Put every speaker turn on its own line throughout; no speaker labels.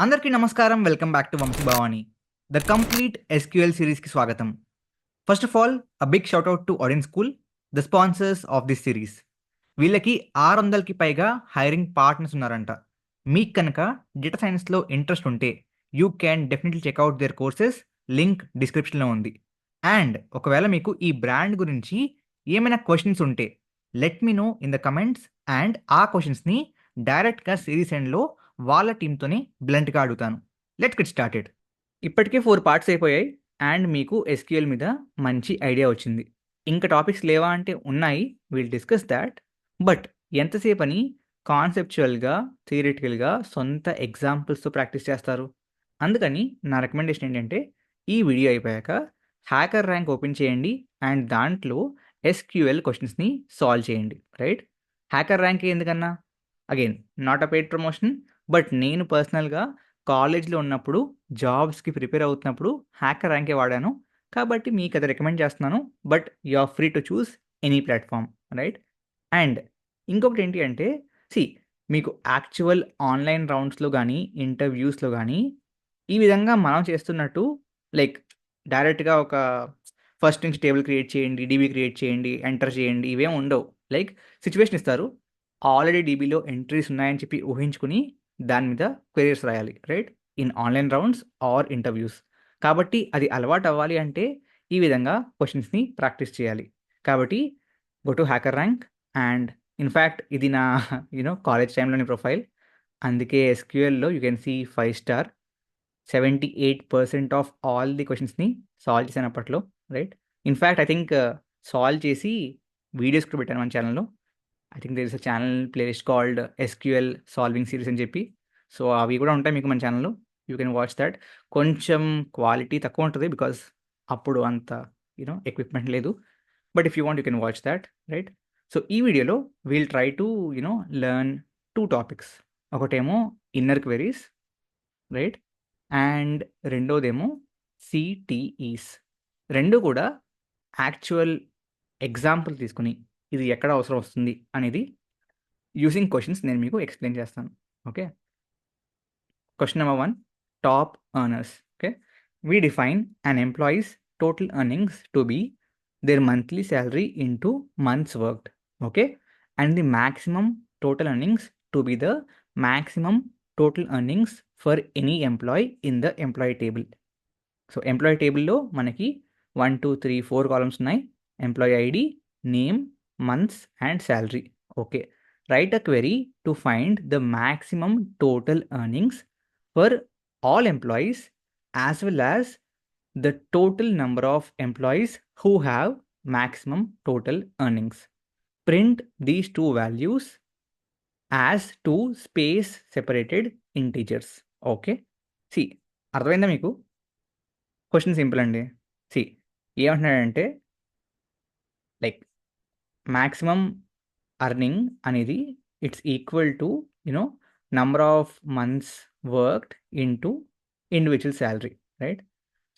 అందరికీ నమస్కారం. Welcome back to Vamshi Bhavani. The complete SQL సిరీస్‌కి స్వాగతం. First of all big shout out to audience school, the sponsors of this series. వీళ్ళకి 600కి పైగా హైరింగ్ పార్ట్నర్స్ ఉన్నారంట. మీకు కనుక డేటా సైన్స్‌లో ఇంట్రెస్ట్ ఉంటే you can definitely check out their courses. Link డిస్క్రిప్షన్‌లో ఉంది. అండ్ ఒకవేళ మీకు ఈ బ్రాండ్ గురించి ఏమైనా క్వెషన్స్ ఉంటే let me know in the comments. And ఆ క్వెషన్స్‌ని డైరెక్ట్‌గా సిరీస్ ఎండ్‌లో వాళ్ళ టీమ్‌తోనే బ్లంట్‌గా అడుగుతాను. Let's get started. ఇప్పటికే 4 పార్ట్స్ అయిపోయాయి. అండ్ మీకు ఎస్‌క్యూఎల్ మీద మంచి ఐడియా వచ్చింది. ఇంకా టాపిక్స్ లేవా అంటే ఉన్నాయి. Will discuss thought. బట్ ఎంతసేపని కాన్సెప్చువల్‌గా, థియరిటికల్‌గా సొంత ఎగ్జాంపుల్స్‌తో ప్రాక్టీస్ చేస్తారు. అందుకని నా రికమెండేషన్ ఏంటంటే ఈ వీడియో అయిపోయాక హ్యాకర్ ర్యాంక్ ఓపెన్ చేయండి అండ్ దాంట్లో ఎస్‌క్యూఎల్ క్వెషన్స్‌ని సాల్వ్ చేయండి. రైట్? హ్యాకర్ ర్యాంక్ ఎందుకన్నా? Again not a paid promotion. But నేను పర్సనల్‌గా కాలేజ్‌లో ఉన్నప్పుడు జాబ్స్‌కి ప్రిపేర్ అవుతున్నప్పుడు హ్యాకర్ ర్యాంకే వాడాను. కాబట్టి మీకది రికమెండ్ చేస్తున్నాను. But you are free to choose any platform. Right? And ఇంకొకటేంటి అంటే సీ మీకు యాక్చువల్ ఆన్‌లైన్ రౌండ్స్‌లో గానీ, ఇంటర్‌వ్యూస్‌లో గానీ, ఈ విధంగా మనం చేస్తున్నట్టు లైక్ డైరెక్ట్‌గా ఒక ఫస్ట్ నుంచి టేబుల్ క్రియేట్ చేయండి, డీబీ క్రియేట్ చేయండి, ఎంటర్ చేయండి ఇవేం ఉండవు. లైక్ సిట్యుయేషన్ ఇస్తారు. ఆల్రెడీ డీబీలో ఎంట్రీస్ ఉన్నాయని చెప్పి ఊహించుకుని దాని మీద క్వెరీస్ రాయాలి. Right? In online rounds or interviews. కాబట్టి అది అలవాటవ్వాలి అంటే ఈ విధంగా క్వెషన్స్‌ని ప్రాక్టీస్ చేయాలి. కాబట్టి go to hacker rank. And in fact ఇది నా కాలేజ్ టైమ్‌లోని ప్రొఫైల్. అందుకే ఎస్‌క్యూఎల్‌లో you can see 5 star. 78% of all the క్వెషన్స్‌ని సాల్వ్ చేశాను అప్పట్లో. Right? In fact I think solve చేసి వీడియోస్ కూడా పెట్టాను మన ఛానెల్‌లో. I think there is a channel playlist called SQL solving series అని చెప్పి. సో, అవి కూడా ఉంటాయి మీకు మన ఛానల్‌లో. You can watch that. కొంచెం క్వాలిటీ తక్కువ ఉంటది బికాజ్ అప్పుడు అంత ఎక్విప్‌మెంట్ లేదు. But if you want you can watch thought. Right? So, ఈ వీడియోలో we'll try to learn 2 topics. ఒకటేమో ఇన్నర్ క్వెరీస్. రైట్? అండ్ రెండోదేమో సీటీఈస్. 2 కూడా యాక్చువల్ ఎగ్జాంపుల్ తీసుకొని ఇది ఎక్కడ అవసరం వస్తుంది అనేది యూజింగ్ క్వెషన్స్ నేను మీకు ఎక్స్‌ప్లెయిన్ చేస్తాను. Okay. Question number 1, top earners. Okay. We define an employee's total earnings to be their monthly salary into months worked. Okay. And the maximum total earnings to be the maximum total earnings for any employee in the employee table. So, employee టేబుల్‌లో మనకి 1, 2, 3, 4 columns ఉన్నాయి. Employee ID, name, months and salary. Okay. Write a query to find the maximum total earnings for all employees as well as the total number of employees who have maximum total earnings. Print these 2 values as 2 space separated integers. Okay. See అర్థమైందా మీకు? Question simple అండి. See ఏమంటున్నాడంటే like maximum earning అనేది it's equal to you know number of months worked into individual salary. Right?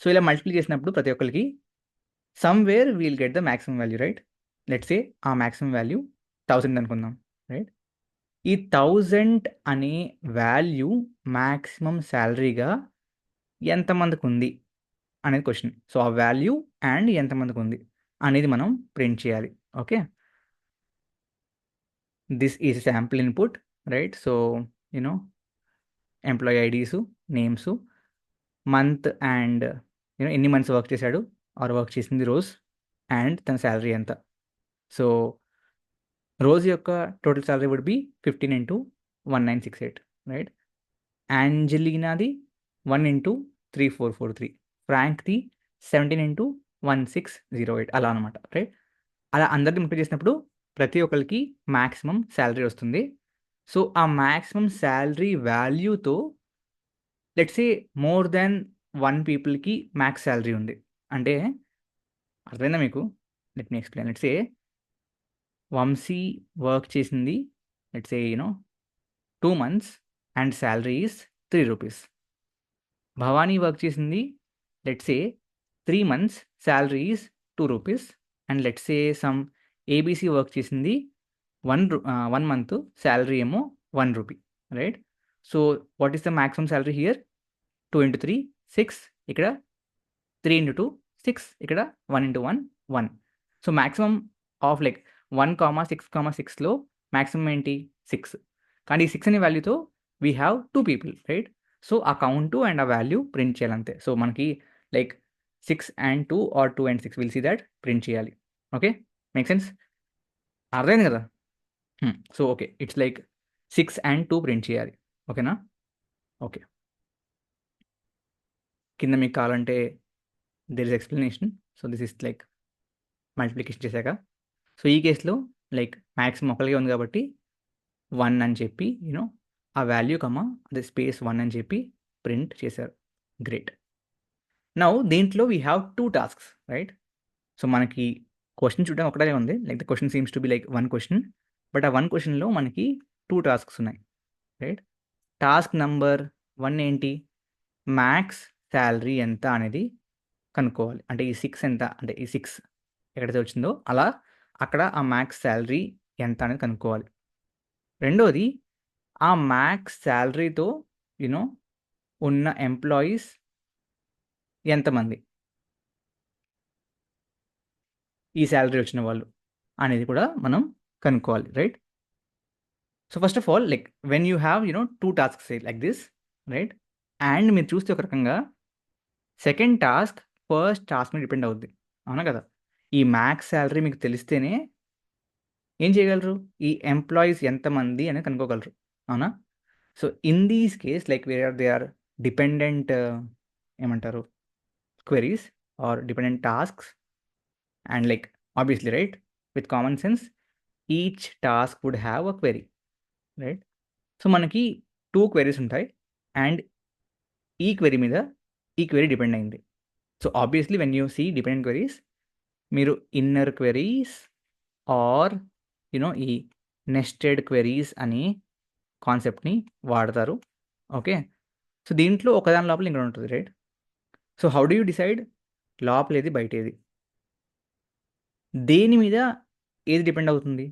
So, ఇలా multiply చేసినప్పుడు ప్రతి ఒక్కరికి somewhere we'll get the maximum value. Right? Let's say ఆ మాక్సిమం వాల్యూ 1000 అనుకుందాం. Right? ఈ 1000 అనే వాల్యూ మాక్సిమం సాలరీగా ఎంతమందికుంది అనేది క్వెషన్. సో, ఆ వాల్యూ అండ్ ఎంతమందికుంది అనేది మనం ప్రింట్ చేయాలి. Okay. This is sample input. Right? So, you know employee IDs, names, month and ఎన్ని మంత్స్ వర్క్ చేశాడు ఆర్ వర్క్ చేసింది రోజ్ అండ్ తన సాలరీ ఎంత. సో, రోజ్ యొక్క total salary would be 15 into 1968. Right? యాంజెలీనాది 1 ఇంటూ 3443. ఫ్రాంక్‌ది 17 into 1608 అలా అనమాట. రైట్? అలా అందరిని మల్టిప్లై చేసినప్పుడు ప్రతి ఒక్కళ్ళకి మాక్సిమం సాలరీ వస్తుంది. సో, ఆ మాక్సిమం సాలరీ వాల్యూతో లెట్స్ సే మోర్ దాన్ 1 పీపుల్‌కి మాక్స్ సాలరీ ఉంది. అంటే అర్థమైందా మీకు? Let me explain. Let's say Vamshi work చేసింది let's say 2 months and salary is రూ. 3. భవానీ వర్క్ చేసింది let's say 3 months salary is రూ. 2. And let's say some ABC work చేసింది 1 మంత్ సాలరీ ఏమో రూ. 1. Right? So what is the maximum salary here? 2 into 3 6, ఇక్కడ 3 into 2 6, ఇక్కడ 1 into 1 1. So maximum of like 1,6,6లో maximum ఏంటి? 6. కానీ ఈ 6 అనే వాల్యూతో we have 2 people, right? So ఆ కౌంట్ అండ్ ఆ వాల్యూ ప్రింట్ చేయాలంతే. సో మనకి like 6 and 2 or 2 and 6 will see that print చేయాలి. Okay, make sense? అర్థమైంది కదా? So okay, it's like 6 and 2 print చేయాలి. ఓకేనా? ఓకే, కింద మీకు కావాలంటే there is explanation. So this is like multiplication చేశాక. సో ఈ కేసులో లైక్ మ్యాక్సిమం ఒకరిగా ఉంది కాబట్టి 1 అని చెప్పి యూనో ఆ వాల్యూ అదే స్పేస్ 1 అని చెప్పి ప్రింట్ చేశారు. గ్రేట్. నౌ దీంట్లో we have 2 tasks, right? So మనకి క్వశ్చన్ చూడడం ఒకటే ఉంది, like the question seems to be like 1 question, but ఆ 1 క్వశ్చన్లో మనకి 2 టాస్క్స్ ఉన్నాయి, రైట్? టాస్క్ నంబర్ 1 ఏంటి? మ్యాక్స్ శాలరీ ఎంత అనేది కనుక్కోవాలి. అంటే ఈ 6 ఎంత, అంటే ఈ 6 ఎక్కడైతే వచ్చిందో అలా అక్కడ ఆ మ్యాక్స్ శాలరీ ఎంత అనేది కనుక్కోవాలి. రెండోది, ఆ మ్యాక్స్ శాలరీతో యూనో ఉన్న ఎంప్లాయీస్ ఎంతమంది, ఈ శాలరీ వచ్చిన వాళ్ళు అనేది కూడా మనం కనుక్కోవాలి, right? So first of all like when you have two tasks like this, right? And మీరు చూస్తే ఒక రకంగా సెకండ్ టాస్క్ ఫస్ట్ టాస్క్ మీద డిపెండ్ అవుద్ది, అవునా కదా? ఈ మ్యాక్స్ శాలరీ మీకు తెలిస్తేనే ఏం చేయగలరు? ఈ ఎంప్లాయీస్ ఎంతమంది అనేది కనుక్కోగలరు, అవునా? So in these case like where they are dependent ఏమంటారు queries are dependent tasks, and like obviously right, with common sense each task would have a query, right? So మనకి 2 క్వెరీస్ ఉంటాయి అండ్ ఈ క్వెరీ మీద ఈ క్వెరీ డిపెండ్ అయింది. So obviously when you see dependent queries, మీరు inner queries or ఈ nested queries అని కాన్సెప్ట్ని వాడతారు. ఓకే, సో దీంట్లో ఒకదాని లోపల ఇంకొకటి ఉంటుంది, right? So how do you decide లోపలేది బయటేది? దేని మీద ఏది డిపెండ్ అవుతుంది?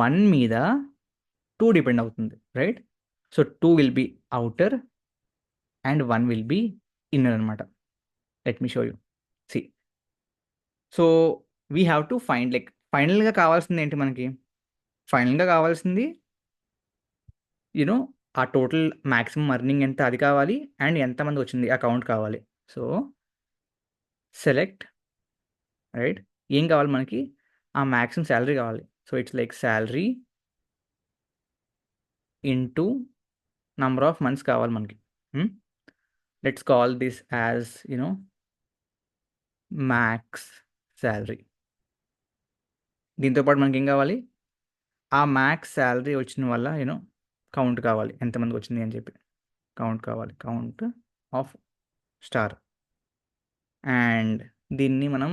1 మీద 2 డిపెండ్ అవుతుంది, right? So 2 will be outer and 1 will be inner అనమాట. Let me show you. See, so we have to find like ఫైనల్గా కావాల్సింది ఏంటి మనకి? ఫైనల్గా కావాల్సింది యూనో ఆ టోటల్ మ్యాక్సిమం అర్నింగ్ ఎంత అది కావాలి, అండ్ ఎంతమంది వచ్చింది ఆ కౌంట్ కావాలి. So select, right? ఏం కావాలి మనకి? ఆ మ్యాక్సిమం శాలరీ కావాలి. So it's like salary into number of months కావాలి మనకి. Let's call this as max salary. దీంతోపాటు మనకి ఏం కావాలి? ఆ మ్యాక్స్ శాలరీ వచ్చిన వల్ల కౌంట్ కావాలి, ఎంతమంది వచ్చింది అని చెప్పి కౌంట్ కావాలి, కౌంట్ ఆఫ్ స్టార్. అండ్ దీన్ని మనం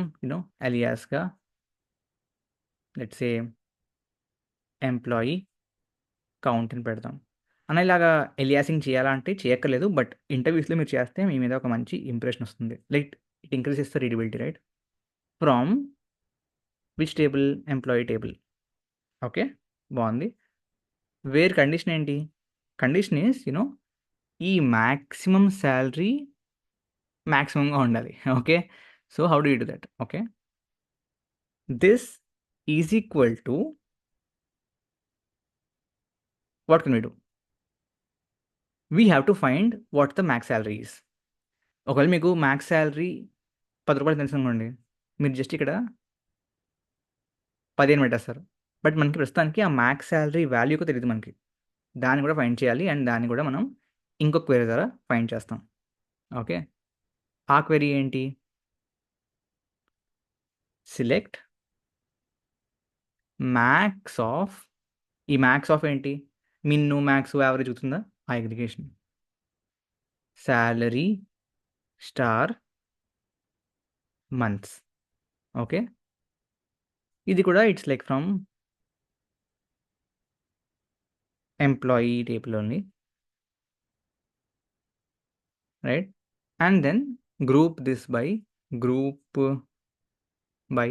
అలియాస్గా లెట్స్ సే ఎంప్లాయీ కౌంట్ అని పెడతాం. అన్న ఇలాగా ఎలియాసింగ్ చేయాలంటే చేయక్కర్లేదు, బట్ ఇంటర్వ్యూస్లో మీరు చేస్తే మీ మీద ఒక మంచి ఇంప్రెషన్ వస్తుంది. Like it increases the readability, right? From which table? Employee table. Okay, బాగుంది. వేర్ కండిషన్ ఏంటి? కండిషన్ ఈస్ ఈ మ్యాక్సిమం శాలరీ మ్యాక్సిమంగా ఉండాలి. Okay, so how do you do that? Okay, this is equal to what can we do? We have to find what the max salary is. ఒకవేళ మీకు max salary 10 రూపాయలు తెలుసు అనుకోండి, మీరు just ఇక్కడ 15 పెట్టేస్తారు. బట్ మనకి ప్రస్తుతానికి ఆ మ్యాక్స్ శాలరీ వాల్యూకి తెలియదు మనకి. దాన్ని కూడా ఫైండ్ చేయాలి, అండ్ దాన్ని కూడా మనం ఇంకొక క్వెరీ ద్వారా ఫైండ్ చేస్తాం. ఓకే, ఆ క్వెరీ ఏంటి? సెలెక్ట్ మ్యాక్స్ ఆఫ్, ఈ మ్యాక్స్ ఆఫ్ ఏంటి? మిన్ను మ్యాక్స్ యావరేజ్ అవుతుందా? ఆ aggregation salary star months. Okay, ఇది కూడా it's like from employee table only, right? And then group this by group by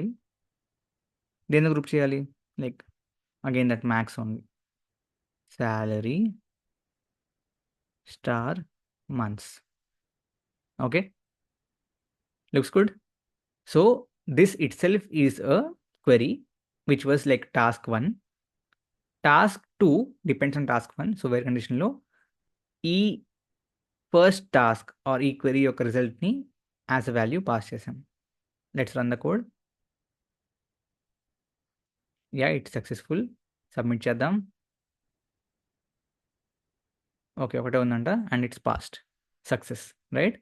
దేని గ్రూప్ చేయాలి? Like again that max only, salary star months. Okay, looks good. So this itself is a query which was like task 1. Task 2 depends on task 1. So where condition లో ఈ first task are ఈ query యొక్క రిజల్ట్ని as a value pass చేసాం. Let's run the code. Yeah it's successful. Submit చేద్దాం. Okay, ఒకటే ఉందంట and it's passed. Success, right?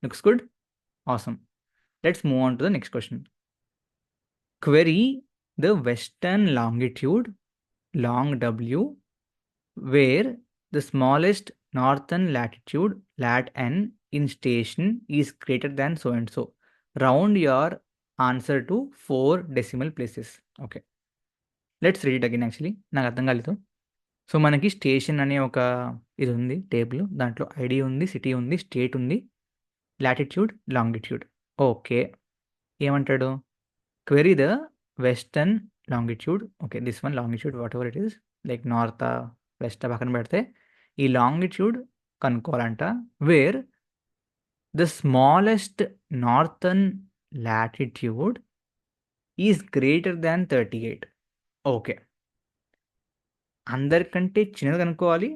Looks good. Awesome. Let's move on to the next question. Query the western longitude long W where the smallest northern latitude lat n in station is greater than so and so. Round your answer to 4 decimal places. Okay, let's read it again. Actually నాకు అర్థం కాలేదు. So మనకి station అనే ఒక ఇది ఉంది table. దాంట్లో ID ఉంది, సిటీ ఉంది, స్టేట్ ఉంది, లాటిట్యూడ్, లాంగిట్యూడ్. ఓకే, ఏమంటాడు? Query the western longitude. Okay, this one longitude whatever it is, like north west పక్కన పెడితే ఈ లాంగిట్యూడ్ కనుక్కోవాలంట. Where the smallest northern latitude is greater than 38. Okay, అందరికంటే చిన్నది కనుక్కోవాలి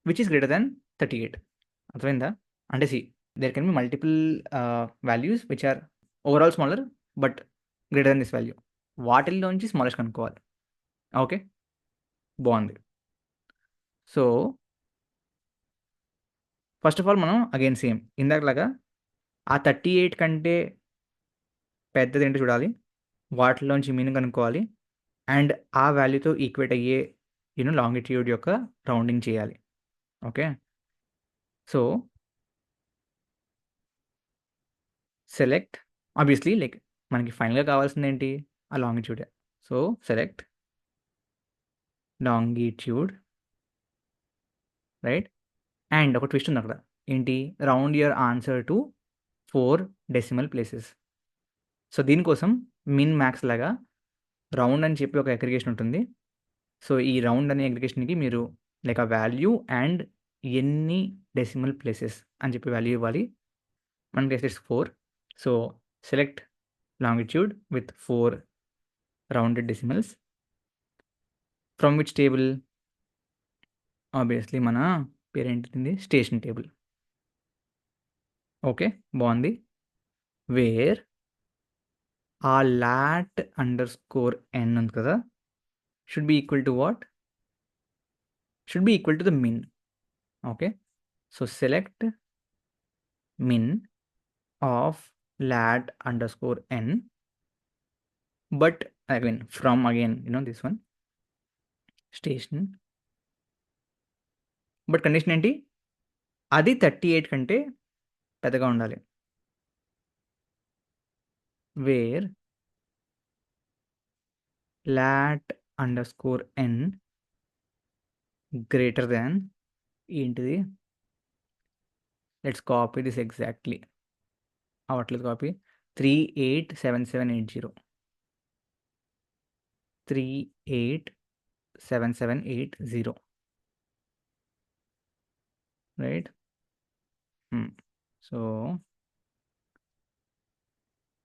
విచ్ ఈస్ గ్రేటర్ దాన్ 38. అర్థమైందా? అంటే there can be multiple values which are overall smaller but greater than this value. వాటిల్లోంచి స్మాలెస్ట్ కనుక్కోవాలి. ఓకే, బాగుంది. సో ఫస్ట్ ఆఫ్ ఆల్ మనం again same ఇందాకలాగా ఆ 38 కంటే పెద్దది ఏంటో చూడాలి, వాటిలోంచి మీనింగ్ కనుక్కోవాలి, అండ్ ఆ వాల్యూతో ఈక్వేట్ అయ్యే లాంగిట్యూడ్ యొక్క రౌండింగ్ చేయాలి. Okay, so select, obviously like మనకి ఫైనల్గా కావాల్సింది ఏంటి? ఆ longitude. So select longitude, right? And ఒక ట్విస్ట్ ఉంది అక్కడ. ఏంటి? Round your answer to 4 decimal places. So దీనికోసం మిన్ మ్యాక్స్ లాగా రౌండ్ అని చెప్పి ఒక అగ్రిగేషన్ ఉంటుంది. సో ఈ రౌండ్ అనే అగ్రిగేషన్కి మీరు లైక్ ఆ వాల్యూ అండ్ ఎన్ని డెసిమల్ ప్లేసెస్ అని చెప్పి వాల్యూ ఇవ్వాలి. మనకి it's 4. So select longitude with 4 rounded decimals from which table? Obviously మన పేరేంటింది? Station table. ఓకే, బాగుంది. వేర్ ఆ లాట్ అండర్ స్కోర్ ఎన్ ఉంది కదా, should be equal to what? Should be equal to the min. Okay, so select min of lat underscore n, but again from this one station, but condition ఏంటి? అది 38 కంటే పెద్దగా ఉండాలి. Where lat underscore n greater than ఏంటిది? Let's copy this exactly. అవట్లేదు copy. 387780 387780, right? So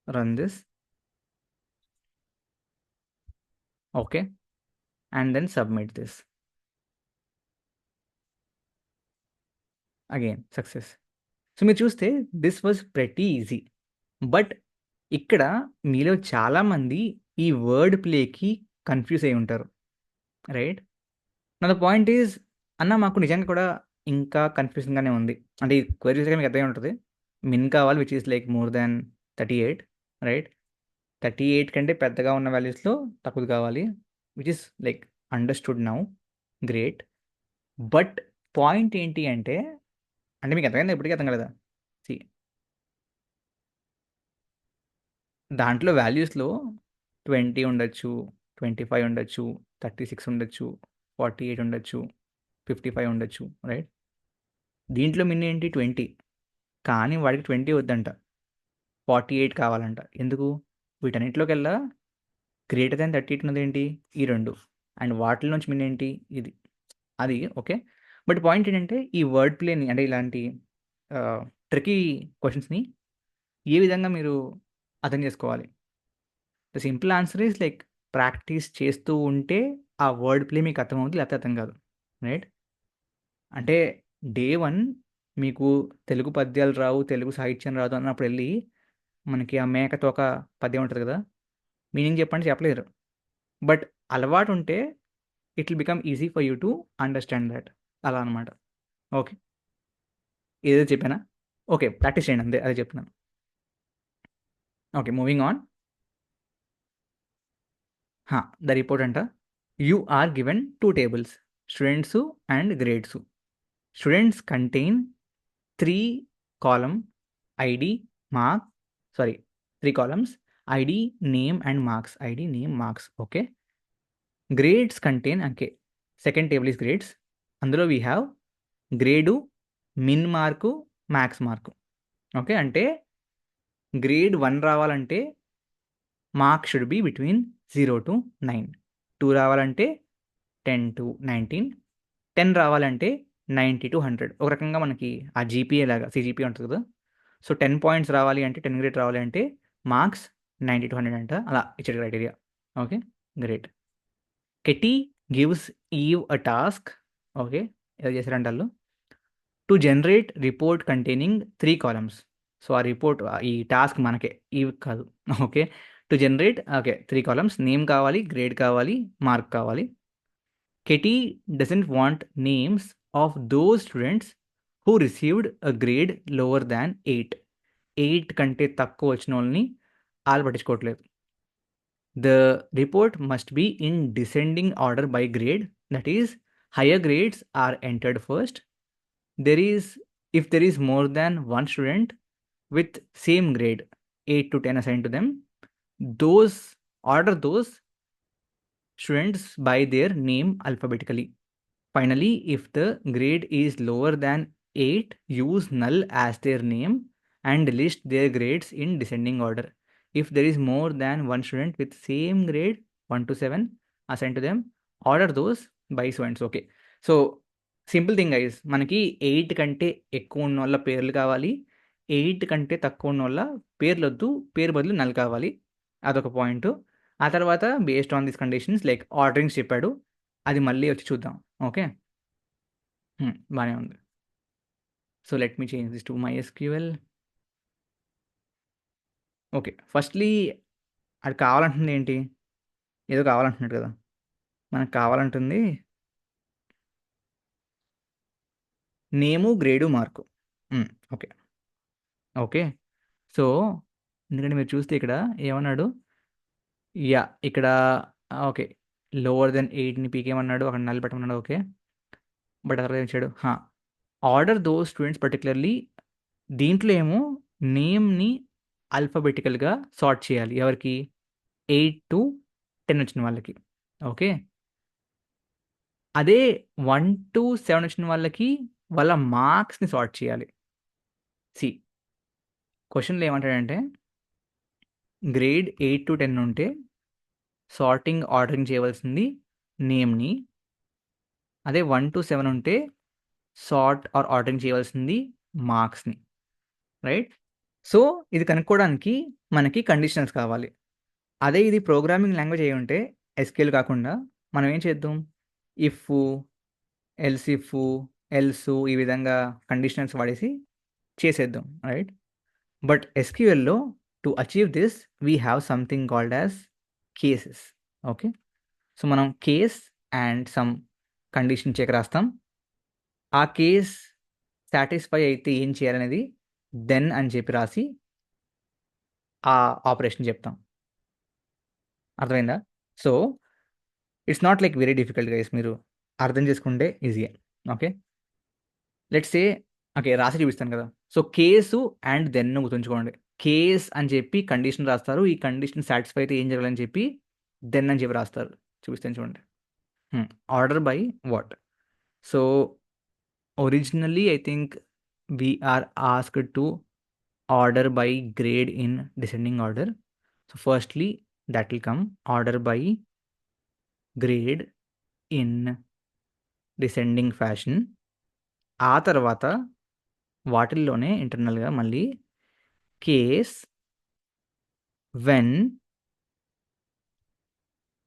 run this. Okay, and then submit this. Again success. So మీరు చూస్తే this was pretty easy. But ఇక్కడ మీలో చాలామంది ఈ వర్డ్ ప్లేకి కన్ఫ్యూజ్ అయి ఉంటారు, రైట్? నా ద పాయింట్ ఈజ్, అన్న మాకు నిజంగా కూడా ఇంకా కన్ఫ్యూజింగ్గానే ఉంది. అంటే ఈ క్వెరీస్ మీకు అర్థమై ఉంటుంది. మిన్ కావాలి which is like more than 38, right? 38 కంటే పెద్దగా ఉన్న వాల్యూస్లో తక్కువ కావాలి which is like understood now, great. But point ఏంటి అంటే మీకు అర్థమైందా? ఇప్పటికీ అర్థం కలదా? సి దాంట్లో వాల్యూస్లో 20 ఉండొచ్చు, 25 ఉండొచ్చు, 36 ఉండొచ్చు, 48 ఉండొచ్చు, 55 ఉండొచ్చు, రైట్? దీంట్లో మిన్ ఏంటి? 20. కానీ వాడికి 20 వద్దంట, 48 కావాలంట. ఎందుకు? వీటన్నిటిలోకెల్లా గ్రేటర్ దాన్ 38 ఉన్నది ఏంటి? ఈ 2. అండ్ వాటిలోంచి మిన్ ఏంటి? ఇది. అది ఓకే. బట్ పాయింట్ ఏంటంటే ఈ వర్డ్ ప్లేని అంటే ఇలాంటి ట్రికీ క్వశ్చన్స్ని ఏ విధంగా మీరు అర్థం చేసుకోవాలి? The simple answer is like practice చేస్తూ ఉంటే ఆ వర్డ్ ప్లే మీకు అర్థమవుతుంది, లేకపోతే అర్థం కాదు. రైట్? అంటే డే 1 మీకు తెలుగు పద్యాలు రావు, తెలుగు సాహిత్యం రాదు అన్నప్పుడు వెళ్ళి మనకి ఆ మేక తోక పద్యం ఉంటుంది కదా! మీనింగ్ చెప్పండి చెప్పలేరు. బట్ అలవాటు ఉంటే it will become easy for you to understand that. అలా అనమాట. ఓకే. ఏదేదో చెప్పానా? ఓకే. ప్రాక్టీస్ చేయండి అంతే. అదే చెప్తున్నాను. Okay. Moving on. The report అంట. You are given 2 tables, students and grades. Students contain 3 column ID, mark, sorry, 3 columns ID, name and marks. ID, name, marks. Okay. Grades contain, okay. Second table is grades. అందులో we have grade, min mark, max mark. Okay. అంటే grade 1 రావాలంటే mark should be between 0 to 9. 2 రావాలంటే 10 to 19. 10 రావాలంటే 90 to 100. ఒక రకంగా మనకి ఆ GPA లాగా సీజీపీఏ ఉంటుంది కదా! సో 10 పాయింట్స్ రావాలి అంటే 10 గ్రేడ్ రావాలి అంటే మార్క్స్ 90 to 100 అంట. అలా ఇచ్చాడు criteria. Okay. Great. KT gives Eve a task. Okay. ఏదో చేశారంట ఆళ్ళు. To generate report containing 3 columns. So ఆ రిపోర్ట్ ఈ టాస్క్ మనకే. ఈవ్ కాదు. Okay. To generate okay 3 columns. Name కావాలి, గ్రేడ్ కావాలి, మార్క్ కావాలి. KT doesn't want names of those students who received a grade lower than 8. 8 కంటే తక్కువ వచ్చినోళ్ళని ఆళ్ళు పట్టించుకోవట్లేదు. The report must be in descending order by grade. That is higher grades are entered first. If there is more than one student with same grade, 8 to 10 assigned to them, order those students by their name alphabetically. Finally, if the grade is lower than 8, use null as their name and list their grades in descending order. If there is more than one student with same grade 1 to 7 assigned to them, order those by so and so. Okay. So simple thing guys, మనకి 8 కంటే ఎక్కువ ఉన్నోళ్ళ పేర్లు కావాలి, 8 కంటే తక్కువ ఉన్నోళ్ళ పేర్లొద్దు, పేరు బదులు null కావాలి. అదొక పాయింట్. ఆ తర్వాత based on this conditions like orderings చెప్పాడు. అది మళ్ళీ వచ్చి చూద్దాం. ఓకే. బానే ఉంది. So let me change this to MySQL. Okay. Firstly ఆడు కావాలంటుంది ఏంటి? ఏదో కావాలంటున్నాడు కదా! మనకు కావాలంటుంది name, grade, mark. Okay. Okay. So, ఎందుకంటే మీరు చూస్తే ఇక్కడ ఏమన్నాడు? ఇక్కడ ఓకే. లోవర్ దెన్ 8ని పీకేయమన్నాడు. అక్కడ నల్ పెట్టమన్నాడు. ఓకే. బట్ ఆ తర్వాత ఏం ఇచ్చాడు? ఆర్డర్ దోస్ స్టూడెంట్స్ పర్టిక్యులర్‌లీ దీంట్లో ఏమో నేమ్‌ని ఆల్ఫాబెటికల్‌గా సార్ట్ చేయాలి. ఎవరికి? 8-10 వచ్చిన వాళ్ళకి. ఓకే. అదే 1-7 వచ్చిన వాళ్ళకి వాళ్ళ మార్క్స్‌ని సార్ట్ చేయాలి. సీ క్వెషన్‌లో ఏమంటాడంటే గ్రేడ్ 8-10 ఉంటే సార్టింగ్, ఆర్డరింగ్ చేయవలసింది నేమ్‌ని. అదే 1-7 ఉంటే సార్ట్ ఆర్ ఆర్డరింగ్ చేయవలసింది మార్క్స్‌ని. రైట్? సో, ఇది కనుక్కోవడానికి మనకి కండిషనల్స్ కావాలి. అదే ఇది ప్రోగ్రామింగ్ లాంగ్వేజ్ అయ్యుంటే ఎస్‌క్యూఎల్ కాకుండా మనం ఏం చేద్దాం? ఇఫు, ఎల్స్ ఇఫు, ఎల్సు ఈ విధంగా కండిషనల్స్ వాడేసి చేసేద్దాం. రైట్? బట్ ఎస్‌క్యూఎల్‌లో to achieve this we have something called as cases. Okay. So, మనం case and some condition check రాస్తాం. ఆ కేస్ సాటిస్ఫై అయితే ఏం చేయాలనేది దెన్ అని చెప్పి రాసి ఆ ఆపరేషన్ చెప్తాం. అర్థమైందా? So, it's not like very difficult guys. మీరు అర్థం చేసుకుంటే ఈజీయే. ఓకే. Let's say okay. రాసి చూపిస్తాను కదా! సో, కేసు అండ్ దెన్ గుర్తుంచుకోండి. కేస్ అని చెప్పి కండిషన్ రాస్తారు. ఈ కండిషన్ సాటిస్ఫై అయితే ఏం జరగాలని చెప్పి దెన్ అని చెప్పి రాస్తారు. చూపిస్తాను చూడండి. Order by what? So, originally I think we are asked to order by grade in descending order. So firstly that will come order by grade in descending fashion. ఆ తర్వాత వాటిల్లోనే ఇంటర్నల్‌గా మళ్ళీ case when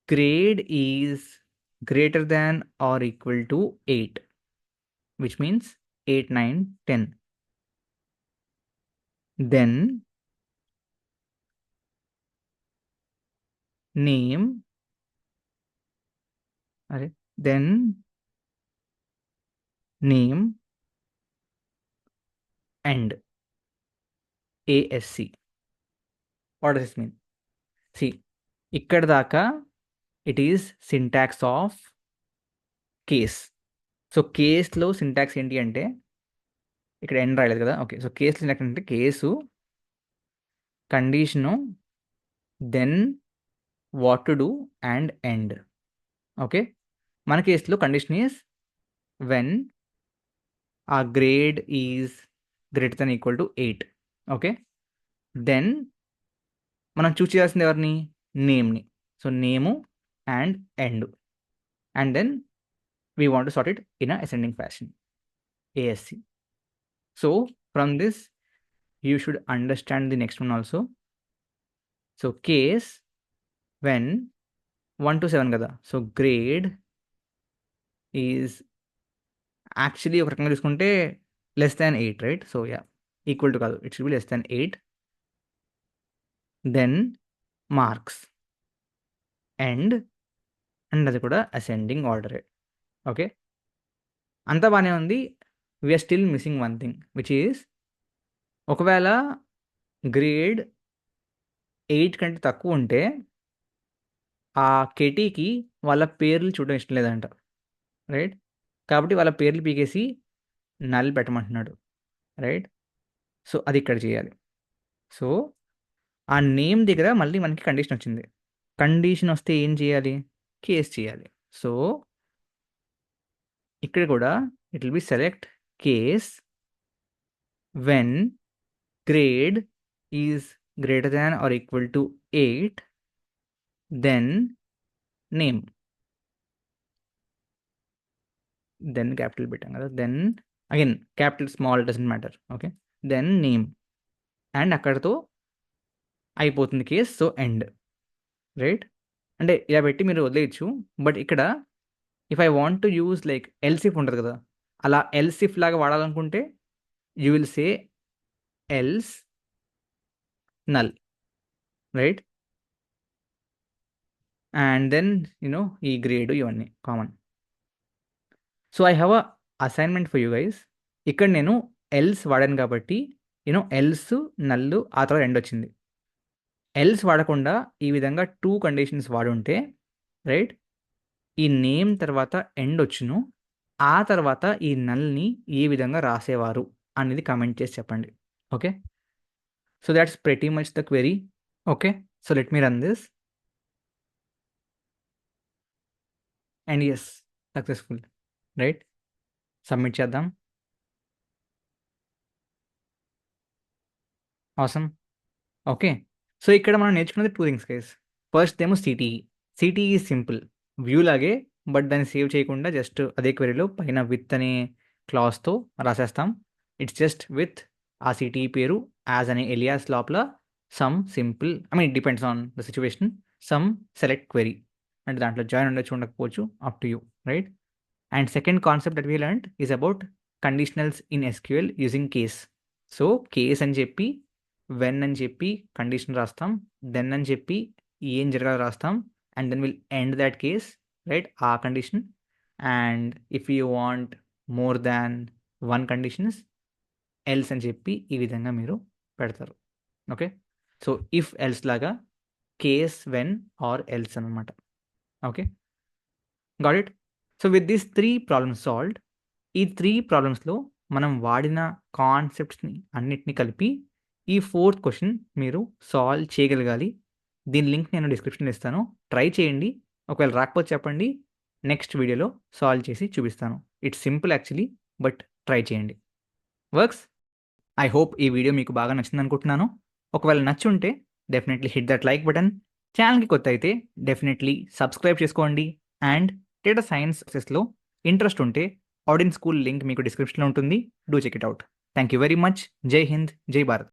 grade is greater than or equal to 8, which means 8, 9, 10. Then name then name and ASC. What does this mean? See, ఇక్కడ దాకా it is syntax of case. So కేస్లో syntax ఏంటి అంటే ఇక్కడ ఎండ్ రాయలేదు కదా. ఓకే, సో కేసు సింటాక్స్ అంటే case, condition, then what to do and end. Okay, మన కేసులో condition is when a grade is greater then equal to 8. Okay, then మనం చూస్ చేయాల్సింది ఎవరిని? నేమ్ని. So name and end, and then we want to sort it in a ascending fashion, ASC. So from this you should understand the next one also. So case when 1 to 7 కదా. So grade is actually ఒక రకంగా చూసుకుంటే less than 8, right? So yeah, equal to కాదు, it should be less than 8. Then marks and అది కూడా ascending ఆర్డరే. Okay, అంతా బాగానే ఉంది. We are still missing one thing, which is ఒకవేళ గ్రేడ్ 8 కంటే తక్కువ ఉంటే ఆ కెటీకి వాళ్ళ పేర్లు చూడడం ఇష్టం లేదంట, రైట్? కాబట్టి వాళ్ళ పేర్లు పీకేసి నల్ పెట్టమంటున్నాడు, రైట్? సో అది ఇక్కడ చేయాలి. సో ఆ నేమ్ దగ్గర మళ్ళీ మనకి కండిషన్ వచ్చింది. కండిషన్ వస్తే ఏం చేయాలి? కేస్ చేయాలి. సో ఇక్కడ కూడా it will be select case when grade is greater than or equal to 8, then name, then capital పెట్టాం కదా, then again capital small doesn't matter. Okay, then name and అక్కడతో అయిపోతుంది కేస్. So end, right? అంటే ఇలా పెట్టి మీరు వదిలేయచ్చు. But ఇక్కడ if I want to use like else if ఉంటుంది కదా, అలా ఎల్సిఫ్ లాగా వాడాలనుకుంటే you will say else null, right? And then ఈ గ్రేడ్ ఇవన్నీ common. So I have a assignment for you guys. ఇక్కడ నేను ఎల్స్ వాడాను కాబట్టి ఎల్స్ నల్లు ఆ తర్వాత ఎండ్ వచ్చింది. ఎల్స్ వాడకుండా ఈ విధంగా 2 కండిషన్స్ వాడుంటే, రైట్, ఈ నేమ్ తర్వాత ఎండ్ వచ్చును, ఆ తర్వాత ఈ నల్ని ఏ విధంగా రాసేవారు అనేది కామెంట్ చేసి చెప్పండి. Okay, so that's pretty much the query. Okay, so let me run this and yes, successful, right? Submit చేద్దాం. ఆసమ్. ఓకే, సో ఇక్కడ మనం నేర్చుకున్నది 2 థింగ్స్ గైస్. ఫస్ట్ ఏమో సిటీఈ. సిటీఈ సింపుల్ వ్యూ లాగే, బట్ దాన్ని సేవ్ చేయకుండా జస్ట్ అదే క్వెరీలో పైన విత్ అనే క్లాస్తో రాసేస్తాం. ఇట్స్ జస్ట్ విత్ ఆ సిటీఈ పేరు యాజ్ అనే ఎలియాస్ లోపల some simple, it depends on the situation, some select query. అంటే దాంట్లో జాయిన్ ఉండొచ్చు, ఉండకపోవచ్చు, up to you, right? And second concept that we learned is about conditionals in SQL using case. So case అని చెప్పి, when అని చెప్పి condition రాస్తాం, then అని చెప్పి ఏం జరగాలో రాస్తాం, and then will end that case, right, ఆ condition. And if you want more than 1 conditions, else అని చెప్పి ఈ విధంగా మీరు పెడతారు. ఓకే, సో ఇఫ్ ఎల్స్ లాగా కేస్, వెన్ ఆర్ ఎల్స్ అనమాట. Okay, got it? So with these 3 problems solved, ఈ 3 ప్రాబ్లమ్స్లో మనం వాడిన కాన్సెప్ట్స్ని అన్నిటిని కలిపి ఈ 4th క్వశ్చన్ మీరు సాల్వ్ చేయగలగాలి. దీని లింక్ నేను డిస్క్రిప్షన్లో ఇస్తాను, ట్రై చేయండి. ఒకవేళ రాకపోతే చెప్పండి, నెక్స్ట్ వీడియోలో సాల్వ్ చేసి చూపిస్తాను. It's simple actually, but try చేయండి. వర్క్స్. ఐ హోప్ ఈ వీడియో మీకు బాగా నచ్చింది అనుకుంటున్నాను. ఒకవేళ నచ్చుంటే definitely hit that like button. ఛానల్కి కొత్త అయితే డెఫినెట్లీ సబ్స్క్రైబ్ చేసుకోండి. అండ్ డేటా సైన్స్ లో ఇంట్రెస్ట్ ఉంటే ఆడియన్స్ స్కూల్ లింక్ మీకు డిస్క్రిప్షన్లో ఉంటుంది. Do check it out. Thank you very much. Jai Hind, జై భారత్.